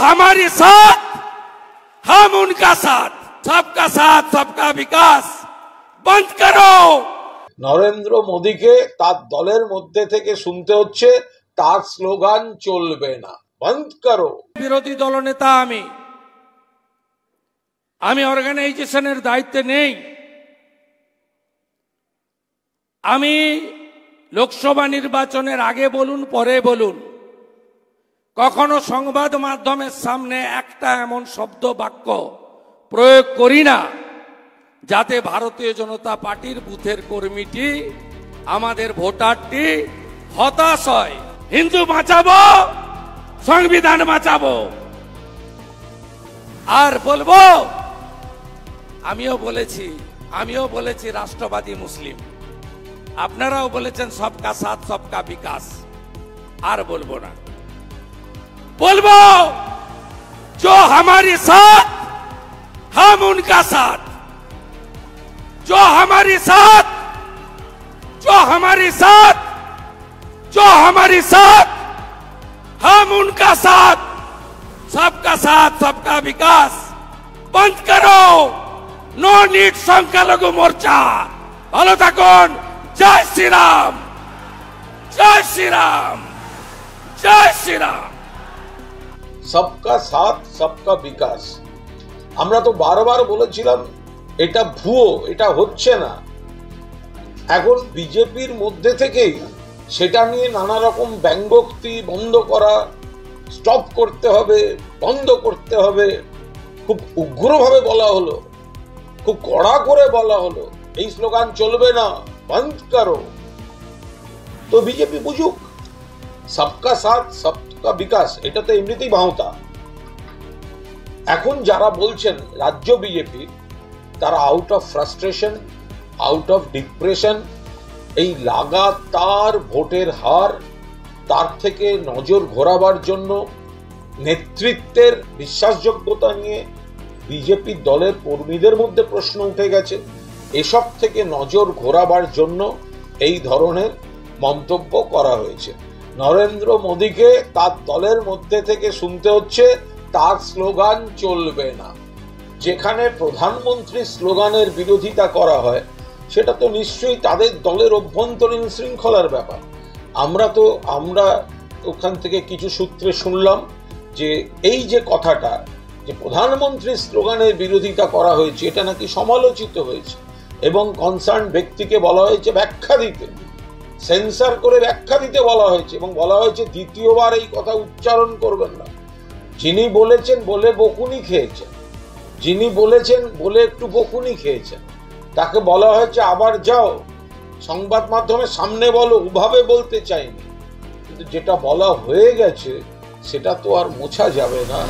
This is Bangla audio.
हमारे साथ हम उनका साथ, सबका साथ सबका विकास बंद करो। নরেন্দ্র মোদীকে তার দলের মধ্যে থেকে শুনতে হচ্ছে তার স্লোগান চলবে না, বন্ধ করো। বিরোধী দলনেতা আমি অর্গানাইজেশনের দায়িত্বে নেই। আমি লোকসভা নির্বাচনের আগে বলুন পরে বলুন, কখনো সংবাদ মাধ্যমের সামনে একটা এমন শব্দ বাক্য প্রয়োগ করি না যাতে ভারতীয় জনতা পার্টির বুথের কর্মীটি, আমাদের ভোটারটি হতাশ হয়। হিন্দু বাঁচাবো, সংবিধান বাঁচাবো। আর বলবো, আমিও বলেছি রাষ্ট্রবাদী মুসলিম, আপনারাও বলেছেন সবকা সাথ সবকা বিকাশ। আর বলবো না, বলবো जो हमारे साथ हम उनका साथ, जो हमारे साथ हम उनका साथ, सबका साथ सबका विकास बंद करो। नो नीड संख्यालघु मोर्चा। ভালো থাকুন। জয় শ্রীরাম, জয় শ্রীরাম, জয় শ্রীরাম। सबका साथ सबका विकास আমরা তো বারবার বলেছিলাম এটা ভুয়ো, এটা হচ্ছে না। এখন বিজেপির মধ্যে থেকেই সেটা নিয়ে নানা রকম ব্যঙ্গোক্তি বন্ধ করা, স্টপ করতে হবে, বন্ধ করতে হবে, খুব উগ্রভাবে বলা হলো, খুব কড়া করে বলা হলো এই স্লোগান চলবে না, বন্ধ করো। তো বিজেপি বুঝুক, সবকা সাথ সবকা বিকাশ এটা তো এমনিতেই ভাঁওতা। এখন যারা বলছেন রাজ্য বিজেপি, তারা out of frustration, out of depression, এই লাগাতার ভোটের হার, তার থেকে নজর ঘোরাবার জন্য নেতৃত্বের বিশ্বাসযোগ্যতা নিয়ে বিজেপি দলের কর্মীদের মধ্যে প্রশ্ন উঠে গেছে। এসব থেকে নজর ঘোরাবার জন্য এই ধরনের মন্তব্য করা হয়েছে। নরেন্দ্র মোদীকে তার দলের মধ্যে থেকে শুনতে হচ্ছে তার স্লোগান চলবে না। যেখানে প্রধানমন্ত্রীর স্লোগানের বিরোধিতা করা হয়, সেটা তো নিশ্চয়ই তাদের দলের অভ্যন্তরীণ শৃঙ্খলার ব্যাপার। আমরা ওখান থেকে কিছু সূত্রে শুনলাম যে এই যে কথাটা, যে প্রধানমন্ত্রীর স্লোগানের বিরোধিতা করা হয়েছে, এটা নাকি সমালোচিত হয়েছে এবং কনসার্ন ব্যক্তিকে বলা হয়েছে ব্যাখ্যা দিতে, সেন্সর করে ব্যাখ্যা দিতে বলা হয়েছে এবং বলা হয়েছে দ্বিতীয়বার এই কথা উচ্চারণ করবেন না। যিনি বলেছেন বলে বকুনি খেয়েছেন, যিনি বলেছেন বলে একটু বকুনি খেয়েছেন, তাকে বলা হয়েছে আবার যাও সংবাদ মাধ্যমের সামনে বলো, ওভাবে বলতে চাইনি। কিন্তু যেটা বলা হয়ে গেছে সেটা তো আর মোছা যাবে না।